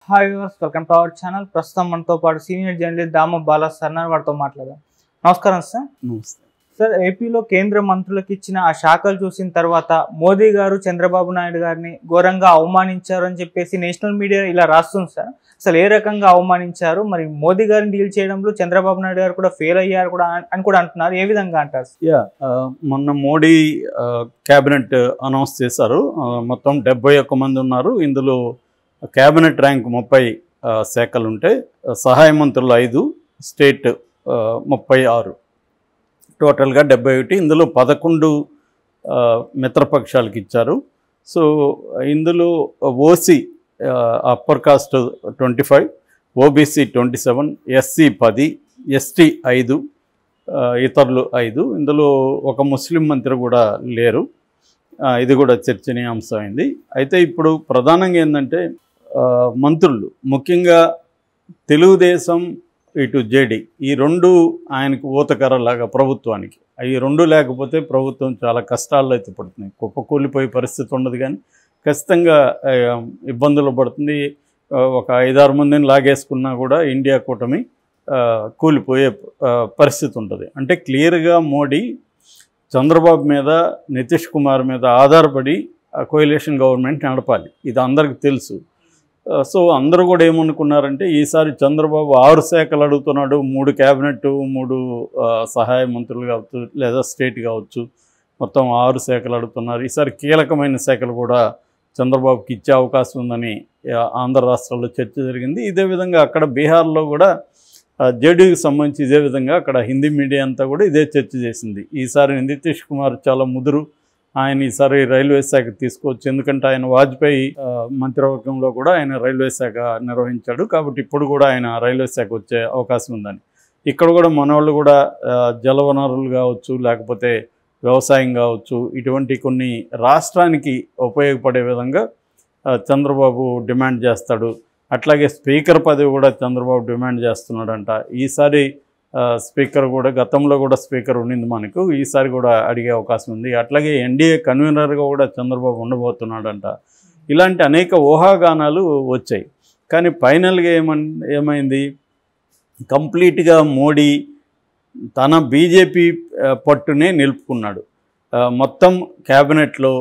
Hi viewers, welcome to our channel. ప్రస్తుతం మనతో పాటు సీనియర్ జర్నలిస్ట్ దామ బాలా సార్ వారితో మాట్లాడాం. నమస్కారం సార్. నమస్తే సార్, ఏపీలో కేంద్ర మంత్రులకు ఇచ్చిన ఆ శాఖలు చూసిన తర్వాత మోదీ గారు చంద్రబాబు నాయుడు గారిని ఘోరంగా అవమానించారు అని చెప్పేసి నేషనల్ మీడియా ఇలా రాస్తుంది సార్. అసలు ఏ రకంగా అవమానించారు, మరి మోదీ గారిని డీల్ చేయడంలో చంద్రబాబు నాయుడు గారు కూడా ఫెయిల్ అయ్యారు కూడా అని కూడా అంటున్నారు. ఏ విధంగా అంటారు? మొన్న మోడీ క్యాబినెట్ అనౌన్స్ చేశారు. మొత్తం 71 మంది ఉన్నారు. ఇందులో క్యాబినెట్ ర్యాంక్ 30 శాఖలు ఉంటే సహాయ మంత్రులు 5, స్టేట్ 36, టోటల్గా 71. ఇందులో 11 మిత్రపక్షాలకు ఇచ్చారు. సో ఇందులో OC upper caste 25, OBC 27, SC 10, ST 5, ఇతరులు 5. ఇందులో ఒక ముస్లిం మంత్రి కూడా లేరు. ఇది కూడా చర్చనీయాంశమైంది. అయితే ఇప్పుడు ప్రధానంగా ఏంటంటే మంత్రులు ముఖ్యంగా తెలుగుదేశం ఇటు జేడీ ఈ రెండు ఆయనకు ఊతకర్రలాగా ప్రభుత్వానికి. ఈ రెండు లేకపోతే ప్రభుత్వం చాలా కష్టాల్లో అయితే పడుతుంది. కుప్పకూలిపోయే పరిస్థితి ఉండదు, కానీ ఖచ్చితంగా ఇబ్బందులు పడుతుంది. ఒక 5-6 మందిని లాగేసుకున్నా కూడా ఇండియా కూటమి కూలిపోయే పరిస్థితి ఉంటుంది. అంటే క్లియర్గా మోడీ చంద్రబాబు మీద, నితీష్ కుమార్ మీద ఆధారపడి కోయలేషన్ గవర్నమెంట్ నడపాలి. ఇది అందరికీ తెలుసు. సో అందరూ కూడా ఏమనుకున్నారంటే ఈసారి చంద్రబాబు 6 శాఖలు అడుగుతున్నాడు, 3 క్యాబినెట్, 3 సహాయ మంత్రులు కావచ్చు, లేదా స్టేట్ కావచ్చు, మొత్తం 6 శాఖలు అడుగుతున్నారు. ఈసారి కీలకమైన శాఖలు కూడా చంద్రబాబుకి ఇచ్చే అవకాశం ఉందని ఆంధ్ర రాష్ట్రాల్లో చర్చ జరిగింది. ఇదే విధంగా అక్కడ బీహార్లో కూడా జేడీకి సంబంధించి ఇదే విధంగా అక్కడ హిందీ మీడియా అంతా కూడా ఇదే చర్చ చేసింది. ఈసారి నితీష్ కుమార్ చాలా ముదురు, ఆయన ఈసారి రైల్వే శాఖ తీసుకోవచ్చు. ఎందుకంటే ఆయన వాజ్పేయి మంత్రివర్గంలో కూడా ఆయన రైల్వే శాఖ నిర్వహించాడు. కాబట్టి ఇప్పుడు కూడా ఆయన రైల్వే శాఖ వచ్చే అవకాశం ఉందని. ఇక్కడ కూడా మనవాళ్ళు కూడా జలవనరులు కావచ్చు, లేకపోతే వ్యవసాయం కావచ్చు, ఇటువంటి కొన్ని రాష్ట్రానికి ఉపయోగపడే విధంగా చంద్రబాబు డిమాండ్ చేస్తాడు. అట్లాగే స్పీకర్ పదవి కూడా చంద్రబాబు డిమాండ్ చేస్తున్నాడంట. ఈసారి స్పీకర్ కూడా, గతంలో కూడా స్పీకర్ ఉండింది మనకు, ఈసారి కూడా అడిగే అవకాశం ఉంది. అట్లాగే ఎన్డీఏ కన్వీనర్గా కూడా చంద్రబాబు ఉండబోతున్నాడంట. ఇలాంటి అనేక ఊహాగానాలు వచ్చాయి. కానీ ఫైనల్గా ఏమైంది, కంప్లీట్గా మోడీ తన బీజేపీ పట్టునే నిలుపుకున్నాడు. మొత్తం క్యాబినెట్లో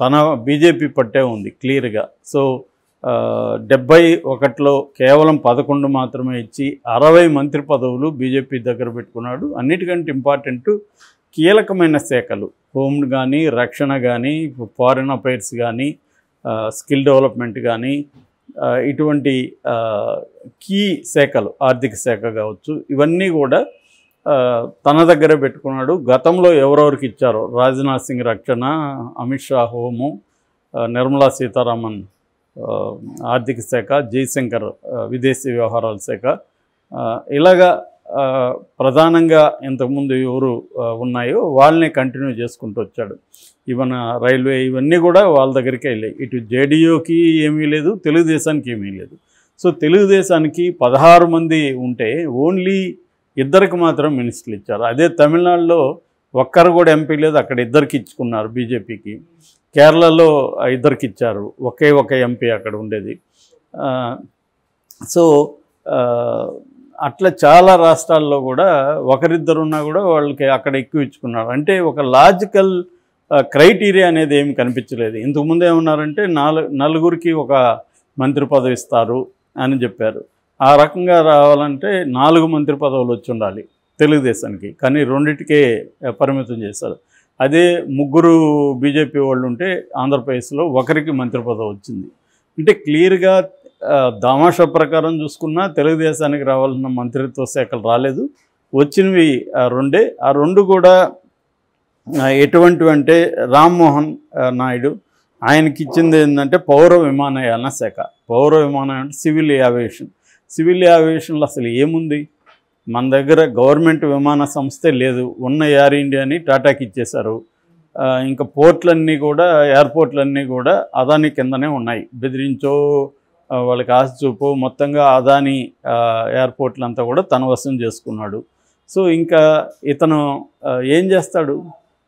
తన బీజేపీ పట్టే ఉంది క్లియర్గా. సో 71లో కేవలం 11 మాత్రమే ఇచ్చి 60 మంత్రి పదవులు బీజేపీ దగ్గర పెట్టుకున్నాడు. అన్నిటికంటే ఇంపార్టెంట్ కీలకమైన శాఖలు, హోమ్ కానీ, రక్షణ కానీ, ఫారిన్ అఫైర్స్ కానీ, స్కిల్ డెవలప్మెంట్ కానీ, ఇటువంటి కీ శాఖలు, ఆర్థిక శాఖ కావచ్చు, ఇవన్నీ కూడా తన దగ్గర పెట్టుకున్నాడు. గతంలో ఎవరెవరికి ఇచ్చారో, రాజ్నాథ్ సింగ్ రక్షణ, అమిత్ షా హోము, నిర్మలా సీతారామన్ ఆర్థిక శాఖ, జయశంకర్ విదేశీ వ్యవహారాల శాఖ, ఇలాగా ప్రధానంగా ఇంతకుముందు ఎవరు ఉన్నాయో వాళ్ళని కంటిన్యూ చేసుకుంటూ వచ్చాడు. ఈవెన్ రైల్వే ఇవన్నీ కూడా వాళ్ళ దగ్గరికే వెళ్ళాయి. ఇటు జేడీయూకి ఏమీ లేదు, తెలుగుదేశానికి ఏమీ లేదు. సో తెలుగుదేశానికి 16 మంది ఉంటే ఓన్లీ 2కి మాత్రం మినిస్టర్లు ఇచ్చారు. అదే తమిళనాడులో ఒక్కరు కూడా ఎంపీ లేదు, అక్కడ 2కి ఇచ్చుకున్నారు బీజేపీకి. కేరళలో 2కి ఇచ్చారు, ఒకే ఒక ఎంపీ అక్కడ ఉండేది. సో అట్లా చాలా రాష్ట్రాల్లో కూడా ఒకరిద్దరున్నా కూడా వాళ్ళకి అక్కడ ఎక్కువ ఇచ్చుకున్నారు. అంటే ఒక లాజికల్ క్రైటీరియా అనేది ఏమి కనిపించలేదు. ఇంతకుముందు ఏమన్నారంటే 4 ఒక మంత్రి పదవి ఇస్తారు అని చెప్పారు. ఆ రకంగా రావాలంటే 4 మంత్రి పదవులు వచ్చి ఉండాలి తెలుగుదేశానికి, కానీ 2కే పరిమితం చేశారు. అదే 3 బీజేపీ వాళ్ళు ఉంటే ఆంధ్రప్రదేశ్లో 1కి మంత్రి పదవి వచ్చింది. అంటే క్లియర్గా దామాషా ప్రకారం చూసుకున్నా తెలుగుదేశానికి రావాల్సిన మంత్రిత్వ శాఖలు రాలేదు, వచ్చినవి 2. ఆ 2 కూడా ఎటువంటివి అంటే రామ్మోహన్ నాయుడు ఆయనకి ఇచ్చింది ఏంటంటే పౌర విమానయాన శాఖ. పౌర విమానయానం అంటే సివిల్ ఏవియేషన్లో అసలు ఏముంది, మన దగ్గర గవర్నమెంట్ విమాన సంస్థే లేదు. ఉన్న ఎయిర్ ఇండియాని టాటాకి ఇచ్చేశారు. ఇంకా పోర్ట్లన్నీ కూడా, ఎయిర్పోర్ట్లన్నీ కూడా అదాని కిందనే ఉన్నాయి. బెదిరించో వాళ్ళకి ఆశ చూపు మొత్తంగా అదాని ఎయిర్పోర్ట్లంతా కూడా తన వశం చేసుకున్నాడు. సో ఇంకా ఇతను ఏం చేస్తాడు?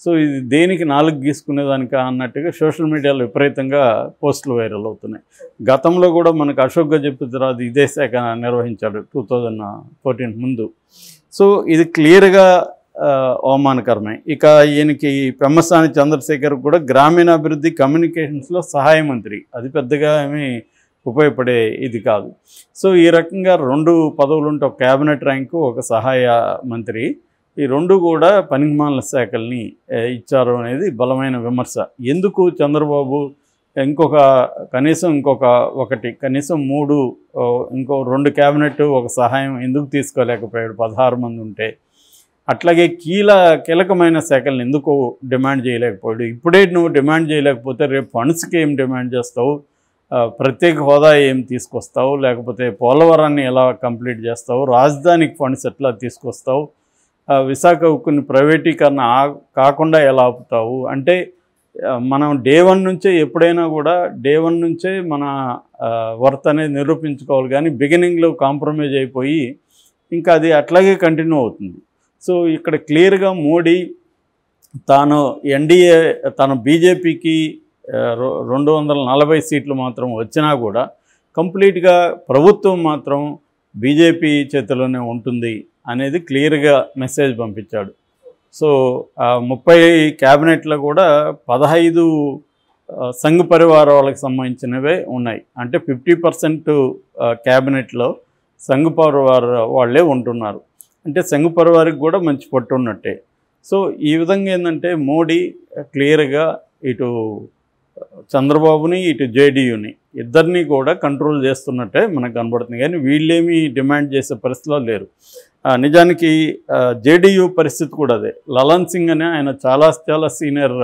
సో ఇది దేనికి నాలుగు గీసుకునేదానిక అన్నట్టుగా సోషల్ మీడియాలో విపరీతంగా పోస్టులు వైరల్ అవుతున్నాయి. గతంలో కూడా మనకు అశోక్ గజపతిరాజు ఇదే శాఖ నిర్వహించాడు 2014 ముందు. సో ఇది క్లియర్గా అవమానకరమే. ఇక ఈయనకి పెమ్మసాని చంద్రశేఖర్ కూడా గ్రామీణాభివృద్ధి కమ్యూనికేషన్స్లో సహాయ మంత్రి, అది పెద్దగా ఏమీ ఉపయోగపడే ఇది కాదు. సో ఈ రకంగా 2 పదవులు ఉంటే ఒక క్యాబినెట్ ర్యాంకు, ఒక సహాయ మంత్రి, ఈ 2 కూడా పనికిమాలిన శాఖల్ని ఇచ్చారు అనేది బలమైన విమర్శ. ఎందుకు చంద్రబాబు కనీసం 3 ఇంకో 2 క్యాబినెట్ ఒక సహాయం ఎందుకు తీసుకోలేకపోయాడు 16 మంది ఉంటే? అట్లాగే కీలకమైన శాఖలను ఎందుకు డిమాండ్ చేయలేకపోయాడు? ఇప్పుడే నువ్వు డిమాండ్ చేయలేకపోతే రేపు ఫండ్స్కి ఏం డిమాండ్ చేస్తావు? ప్రత్యేక హోదా ఏం తీసుకొస్తావు? లేకపోతే పోలవరాన్ని ఎలా కంప్లీట్ చేస్తావు? రాజధానికి ఫండ్స్ ఎట్లా తీసుకొస్తావు? విశాఖ ఉక్కుని ప్రైవేటీకరణ కాకుండా ఎలా ఆపుతావు? అంటే మనం డే 1 నుంచే ఎప్పుడైనా కూడా డే 1 నుంచే మన వర్త్ అనేది నిరూపించుకోవాలి, కానీ బిగినింగ్లో కాంప్రమైజ్ అయిపోయి ఇంకా అది అట్లాగే కంటిన్యూ అవుతుంది. సో ఇక్కడ క్లియర్గా మోడీ తాను ఎన్డీఏ తన బీజేపీకి 240 సీట్లు మాత్రం వచ్చినా కూడా కంప్లీట్గా ప్రభుత్వం మాత్రం బీజేపీ చేతిలోనే ఉంటుంది అనేది క్లియర్గా మెసేజ్ పంపించాడు. సో 30 క్యాబినెట్లో కూడా 15 సంఘ్ పరివార వాళ్ళకి సంబంధించినవే ఉన్నాయి. అంటే 50% క్యాబినెట్లో సంఘ్ పరివార వాళ్ళే ఉంటున్నారు. అంటే సంఘ్ పరివారికి కూడా మంచి పట్టు ఉన్నట్టే. సో ఈ విధంగా ఏంటంటే మోడీ క్లియర్గా ఇటు చంద్రబాబుని ఇటు జేడీయూని ఇద్దరిని కూడా కంట్రోల్ చేస్తున్నట్టే మనకు కనబడుతుంది. కానీ వీళ్ళేమీ డిమాండ్ చేసే పరిస్థితిలో లేరు. నిజానికి జేడీయూ పరిస్థితి కూడా అదే. లలన్ సింగ్ అనే ఆయన చాలా సీనియర్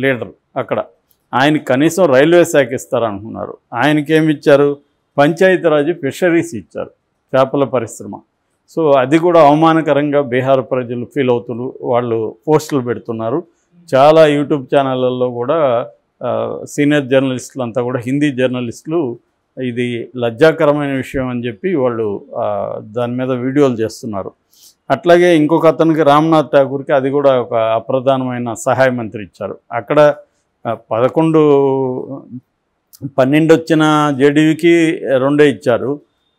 లీడర్ అక్కడ. ఆయనకి కనీసం రైల్వే శాఖ ఇస్తారనుకున్నారు. ఆయనకేమి ఇచ్చారు? పంచాయతీరాజ్ ఫిషరీస్ ఇచ్చారు, చేపల పరిశ్రమ. సో అది కూడా అవమానకరంగా బీహార్ ప్రజలు ఫీల్ అవుతున్నారు. వాళ్ళు పోస్టులు పెడుతున్నారు. చాలా యూట్యూబ్ ఛానళ్ళల్లో కూడా సీనియర్ జర్నలిస్టులు అంతా కూడా, హిందీ జర్నలిస్టులు, ఇది లజ్జాకరమైన విషయం అని చెప్పి వాళ్ళు దాని మీద వీడియోలు చేస్తున్నారు. అట్లాగే ఇంకొక అతనికి రామ్నాథ్ ఠాకూర్కి అది కూడా ఒక అప్రధానమైన సహాయ మంత్రి ఇచ్చారు. అక్కడ 12 వచ్చిన జేడీయూకి 2 ఇచ్చారు,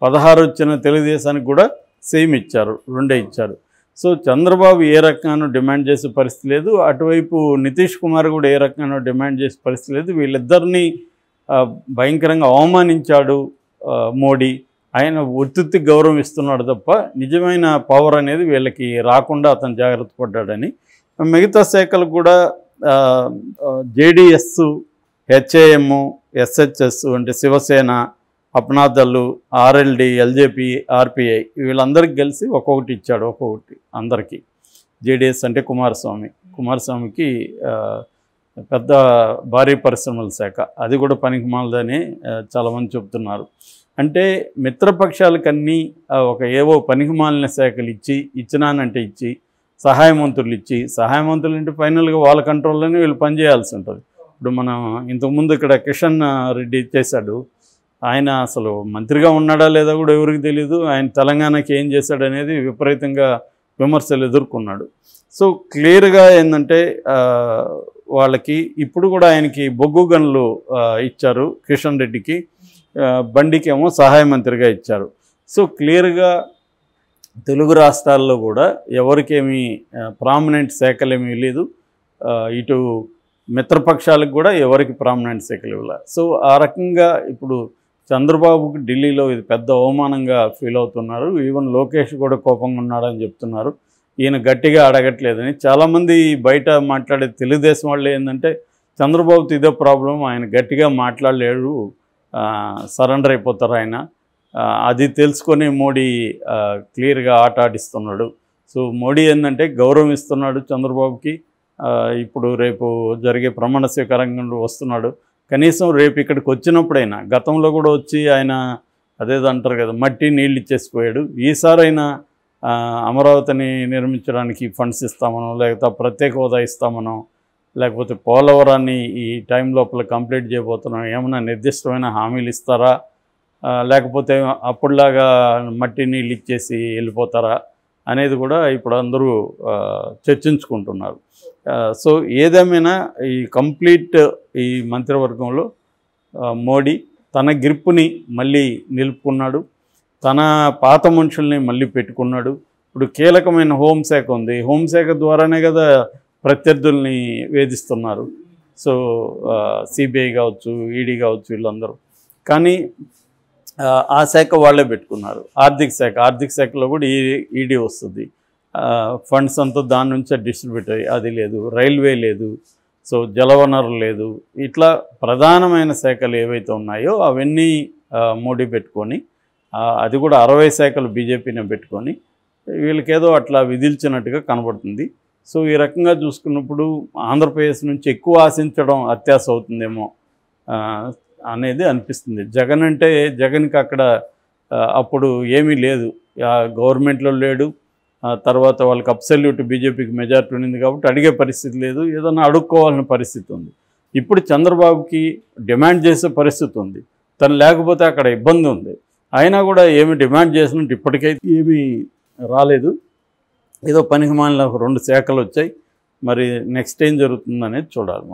16 వచ్చిన తెలుగుదేశానికి కూడా సేమ్ ఇచ్చారు, 2 ఇచ్చారు. సో చంద్రబాబు ఏ రకంగానూ డిమాండ్ చేసే పరిస్థితి లేదు. అటువైపు నితీష్ కుమార్ కూడా ఏ రకంగానూ డిమాండ్ చేసే పరిస్థితి లేదు. వీళ్ళిద్దరినీ భయంకరంగా అవమానించాడు మోడీ. ఆయన ఉత్తుత్తి గౌరవం ఇస్తున్నాడు తప్ప నిజమైన పవర్ అనేది వీళ్ళకి రాకుండా అతను జాగ్రత్త పడ్డాడని. మిగతా శాఖలు కూడా జేడీఎస్, హెచ్ఏఎం, ఎస్హెచ్ఎస్ అంటే శివసేన, అప్నాదళ్ళు, ఆర్ఎల్డి, ఎల్జేపీ, ఆర్పిఐ వీళ్ళందరికీ కలిసి ఒక్కొక్కటి ఇచ్చాడు, ఒక్కొక్కటి అందరికీ. జేడీఎస్ అంటే కుమారస్వామికి పెద్ద భారీ పరిశ్రమల శాఖ, అది కూడా పనికిమాలదని చాలామంది చెప్తున్నారు. అంటే మిత్రపక్షాలకన్నీ ఏవో పనికిమాలిన శాఖలు ఇచ్చినానంటే ఇచ్చి సహాయ మంత్రులు అంటే ఫైనల్గా వాళ్ళ కంట్రోల్లోనే వీళ్ళు పనిచేయాల్సి ఉంటుంది. ఇప్పుడు మనం ఇంతకుముందు ఇక్కడ కిషన్ రెడ్డి చేశాడు. ఆయన అసలు మంత్రిగా ఉన్నాడా లేదా కూడా ఎవరికి తెలియదు. ఆయన తెలంగాణకి ఏం చేశాడు అనేది విపరీతంగా విమర్శలు ఎదుర్కొన్నాడు. సో క్లియర్గా ఏంటంటే వాళ్ళకి ఇప్పుడు కూడా ఆయనకి బొగ్గు గనులు ఇచ్చారు, కిషన్ రెడ్డికి, బండికేమో సహాయ మంత్రిగా ఇచ్చారు. సో క్లియర్గా తెలుగు రాష్ట్రాల్లో కూడా ఎవరికేమీ ప్రామినెంట్ శాఖలేమీ లేదు. ఇటు మిత్రపక్షాలకు కూడా ఎవరికి ప్రామినెంట్ శాఖలు ఇవ్వాలి. సో ఆ రకంగా ఇప్పుడు చంద్రబాబుకి ఢిల్లీలో ఇది పెద్ద అవమానంగా ఫీల్ అవుతున్నారు. ఈవెన్ లోకేష్ కూడా కోపంగా ఉన్నాడని చెప్తున్నారు. ఈయన గట్టిగా అడగట్లేదని. చాలామంది బయట మాట్లాడే తెలుగుదేశం వాళ్ళు ఏంటంటే చంద్రబాబుతో ఇదే ప్రాబ్లం, ఆయన గట్టిగా మాట్లాడలేడు, సరెండర్ అయిపోతారు ఆయన, అది తెలుసుకొని మోడీ క్లియర్గా ఆట ఆడిస్తున్నాడు. సో మోడీ ఏంటంటే గౌరవం ఇస్తున్నాడు చంద్రబాబుకి. ఇప్పుడు రేపు జరిగే ప్రమాణ స్వీకారంగా వస్తున్నాడు. కనీసం రేపు ఇక్కడికి వచ్చినప్పుడైనా, గతంలో కూడా వచ్చి ఆయన అదేదో అంటారు కదా, మట్టి నీళ్ళు ఇచ్చేసిపోయాడు. ఈసారైనా అమరావతిని నిర్మించడానికి ఫండ్స్ ఇస్తామనో, లేకపోతే ప్రత్యేక హోదా ఇస్తామనో, లేకపోతే పోలవరాన్ని ఈ టైం లోపల కంప్లీట్ చేయబోతున్నాం, ఏమైనా నిర్దిష్టమైన హామీలు ఇస్తారా, లేకపోతే అప్పుడులాగా మట్టి నీళ్ళు ఇచ్చేసి వెళ్ళిపోతారా అనేది కూడా ఇప్పుడు అందరూ చర్చించుకుంటున్నారు. సో ఏదేమైనా ఈ కంప్లీట్ ఈ మంత్రివర్గంలో మోడీ తన గ్రిప్పుని మళ్ళీ నిలుపుకున్నాడు, తన పాత మనుషుల్ని మళ్ళీ పెట్టుకున్నాడు. ఇప్పుడు కీలకమైన హోంశాఖ ఉంది, హోంశాఖ ద్వారానే కదా ప్రత్యర్థుల్ని వేధిస్తున్నారు. సో సిబిఐ కావచ్చు, ఈడీ కావచ్చు, వీళ్ళందరూ. కానీ ఆ శాఖ వాళ్ళే పెట్టుకున్నారు. ఆర్థిక శాఖలో కూడా ఈడీ వస్తుంది. ఫండ్స్ అంతా దాని నుంచే డిస్ట్రిబ్యూట్ అయ్యి, అది లేదు. రైల్వే లేదు, సో జలవనరులు లేదు. ఇట్లా ప్రధానమైన శాఖలు ఏవైతే ఉన్నాయో అవన్నీ మోడీ పెట్టుకొని, అది కూడా 60 శాఖలు బీజేపీనే పెట్టుకొని వీళ్ళకేదో అట్లా విధిల్చినట్టుగా కనబడుతుంది. సో ఈ రకంగా చూసుకున్నప్పుడు ఆంధ్రప్రదేశ్ నుంచి ఎక్కువ ఆశించడం అత్యాశ అవుతుందేమో అనేది అనిపిస్తుంది. జగన్కి అక్కడ అప్పుడు ఏమీ లేదు, గవర్నమెంట్లో లేడు. తర్వాత వాళ్ళకి అబ్సల్యూట్ బీజేపీకి మెజార్టీ ఉంది కాబట్టి అడిగే పరిస్థితి లేదు, ఏదైనా అడుక్కోవాలన్న పరిస్థితి ఉంది. ఇప్పుడు చంద్రబాబుకి డిమాండ్ చేసే పరిస్థితి ఉంది, తను లేకపోతే అక్కడ ఇబ్బంది ఉంది. అయినా కూడా ఏమి డిమాండ్ చేసినట్టు ఇప్పటికైతే ఏమీ రాలేదు. ఏదో పనికి మాలిన 2 శాఖలు వచ్చాయి. మరి నెక్స్ట్ ఏం జరుగుతుందనేది చూడాలి.